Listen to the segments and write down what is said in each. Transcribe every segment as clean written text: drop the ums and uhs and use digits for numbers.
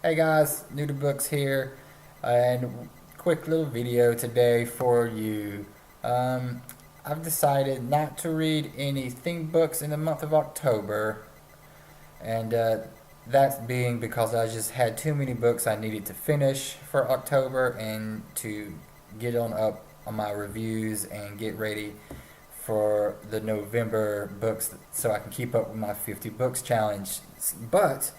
Hey guys, new to books here, and quick little video today for you. I've decided not to read any theme books in the month of October, and that's being because I just had too many books I needed to finish for October and to get on up on my reviews and get ready for the November books so I can keep up with my 50 books challenge. But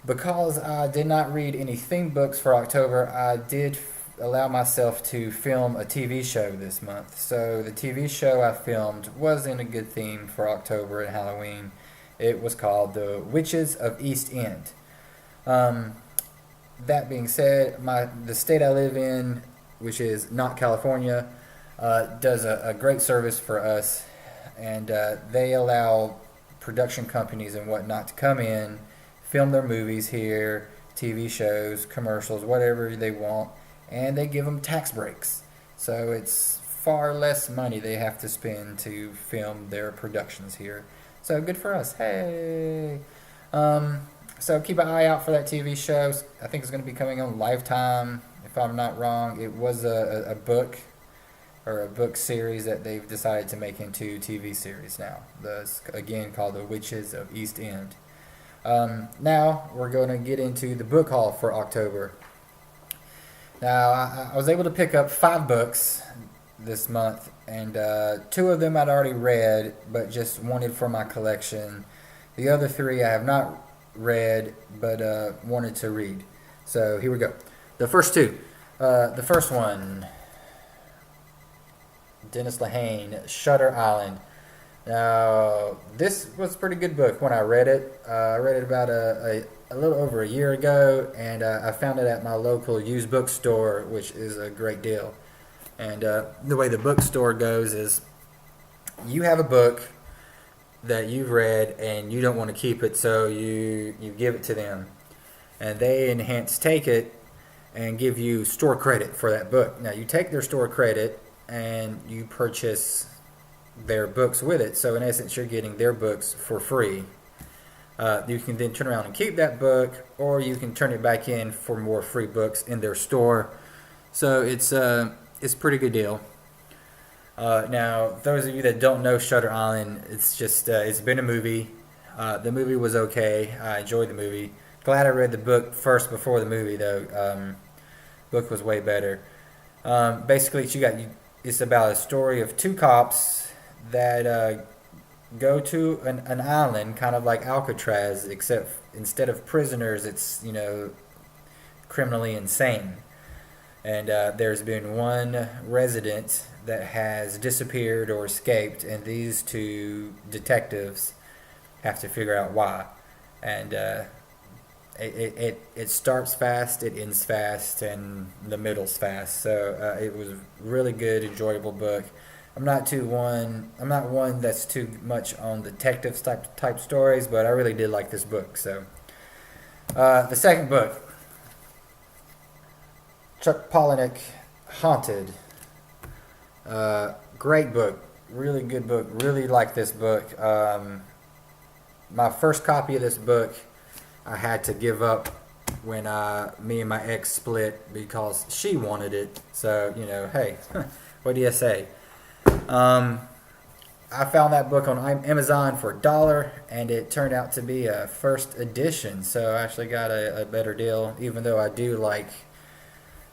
because I did not read any theme books for October, I did allow myself to film a TV show this month. So the TV show I filmed was in a good theme for October and Halloween. It was called The Witches of East End. Um, that being said, the state I live in, which is not California, does a great service for us, and they allow production companies and whatnot to come in, film their movies here, TV shows, commercials, whatever they want, and they give them tax breaks. So it's far less money they have to spend to film their productions here. So good for us. Hey. So keep an eye out for that TV show. I think it's going to be coming on Lifetime, if I'm not wrong. It was a book or a book series that they've decided to make into a TV series now. That's again called The Witches of East End. Now we're going to get into the book haul for October. Now I was able to pick up 5 books this month, and 2 of them I'd already read, but just wanted for my collection. The other 3 I have not read, but wanted to read. So here we go. The first 2. The first one, Dennis Lehane, Shutter Island. Now, this was a pretty good book when I read it. I read it about a little over a year ago, and I found it at my local used bookstore, which is a great deal. And the way the bookstore goes is you have a book that you've read and you don't want to keep it, so you give it to them. And they take it and give you store credit for that book. Now, you take their store credit and you purchase their books with it. So in essence, you're getting their books for free. You can then turn around and keep that book, or you can turn it back in for more free books in their store. So it's a pretty good deal. Now, those of you that don't know Shutter Island, it's just it's been a movie. The movie was okay. I enjoyed the movie. Glad I read the book first before the movie, though. Book was way better. Basically, it's about a story of 2 cops that go to an island, kind of like Alcatraz, except instead of prisoners, it's criminally insane. And there's been one resident that has disappeared or escaped, and these 2 detectives have to figure out why. And it starts fast, it ends fast, and the middle's fast. So it was a really good, enjoyable book. I'm not one that's too much on detective type stories, but I really did like this book. So the second book, Chuck Palahniuk, Haunted. Great book, really good book. Really like this book. My first copy of this book I had to give up when me and my ex split because she wanted it. So hey, what do you say? I found that book on Amazon for $1, and it turned out to be a first edition, so I actually got a better deal, even though I do like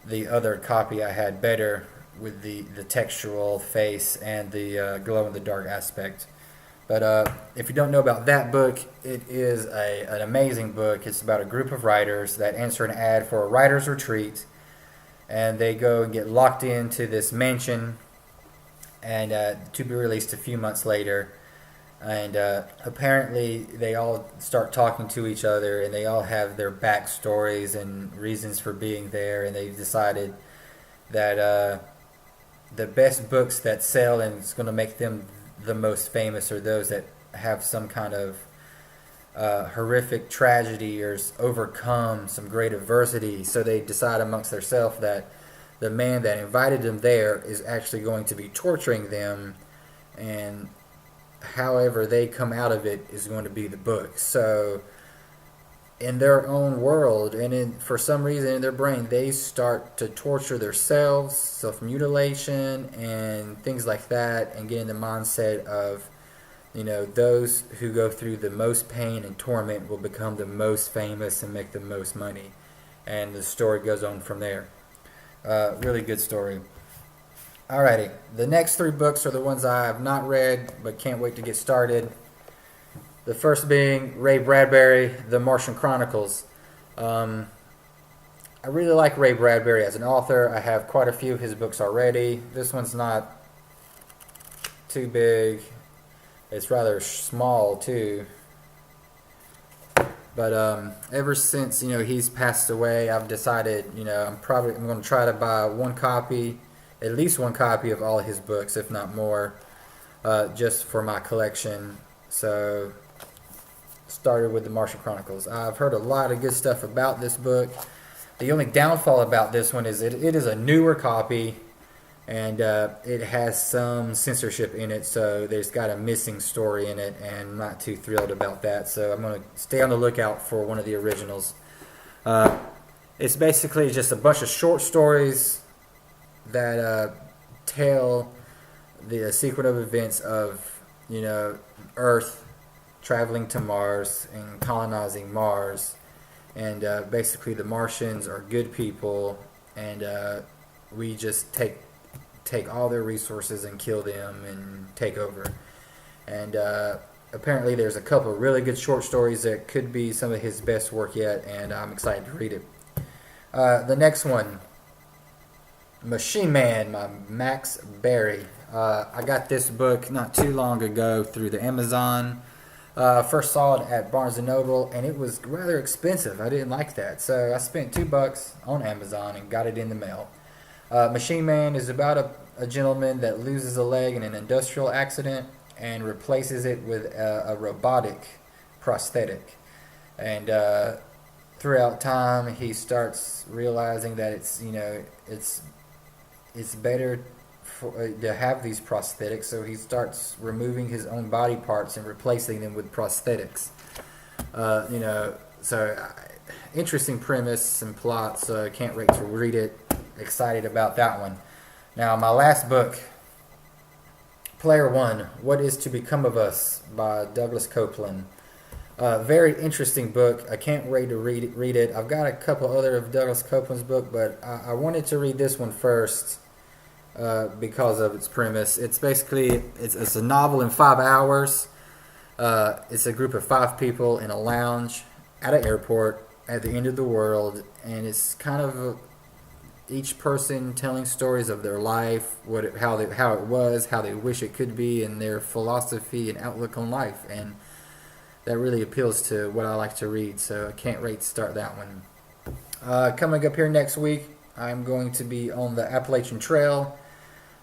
the other copy I had better with the textural face and the glow-in-the-dark aspect. But if you don't know about that book, it is an amazing book. It's about a group of writers that answer an ad for a writer's retreat, and they go and get locked into this mansion, and to be released a few months later. And apparently they all start talking to each other, and they all have their backstories and reasons for being there, and they've decided that the best books that sell and it's going to make them the most famous are those that have some kind of horrific tragedy or overcome some great adversity. So they decide amongst themselves that the man that invited them there is actually going to be torturing them, and however they come out of it is going to be the book. So in their own world, and for some reason in their brain they start to torture themselves, self-mutilation and things like that, and get in the mindset of, those who go through the most pain and torment will become the most famous and make the most money. And the story goes on from there. Really good story. Alrighty, the next 3 books are the ones I have not read but can't wait to get started. The first being Ray Bradbury, The Martian Chronicles. I really like Ray Bradbury as an author. I have quite a few of his books already. This one's not too big. It's rather small too. But ever since he's passed away, I've decided I'm going to try to buy at least one copy of all of his books, if not more, just for my collection. So started with The Martian Chronicles. I've heard a lot of good stuff about this book. The only downfall about this one is it is a newer copy, and it has some censorship in it, so there's got a missing story in it, and I'm not too thrilled about that. So I'm going to stay on the lookout for one of the originals. It's basically just a bunch of short stories that tell the sequence of events of Earth traveling to Mars and colonizing Mars, and basically the Martians are good people, and we just take all their resources and kill them and take over. And apparently there's a couple of really good short stories that could be some of his best work yet, and I'm excited to read it. The next one, Machine Man by Max Berry. I got this book not too long ago through the Amazon. First saw it at Barnes & Noble, and it was rather expensive. I didn't like that, so I spent $2 on Amazon and got it in the mail. Machine Man is about a gentleman that loses a leg in an industrial accident and replaces it with a robotic prosthetic. And throughout time, he starts realizing that it's better to have these prosthetics, so he starts removing his own body parts and replacing them with prosthetics. So interesting premise and plot, so I can't wait to read it. Excited about that one. Now, my last book, Player One, What Is to Become of Us by Douglas Coupland. Very interesting book. I can't wait to read it. I've got a couple other of Douglas Coupland's book, but I wanted to read this one first because of its premise. It's basically it's a novel in 5 hours. It's a group of 5 people in a lounge at an airport at the end of the world, and it's kind of each person telling stories of their life, how it was, how they wish it could be, and their philosophy and outlook on life. And that really appeals to what I like to read, so I can't wait to start that one. Coming up here next week, I'm going to be on the Appalachian Trail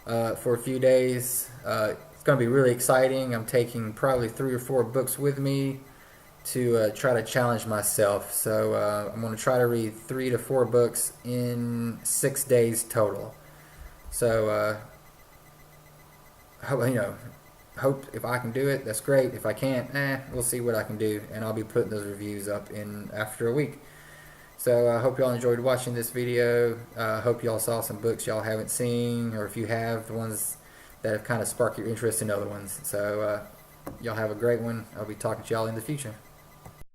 for a few days. It's going to be really exciting. I'm taking probably 3 or 4 books with me to try to challenge myself. So I'm going to try to read 3 to 4 books in 6 days total. So hope if I can do it, that's great. If I can't, we'll see what I can do, and I'll be putting those reviews up in after a week. So I hope y'all enjoyed watching this video. I hope y'all saw some books y'all haven't seen, or if you have, the ones that have kind of sparked your interest in other ones. So y'all have a great one. I'll be talking to y'all in the future.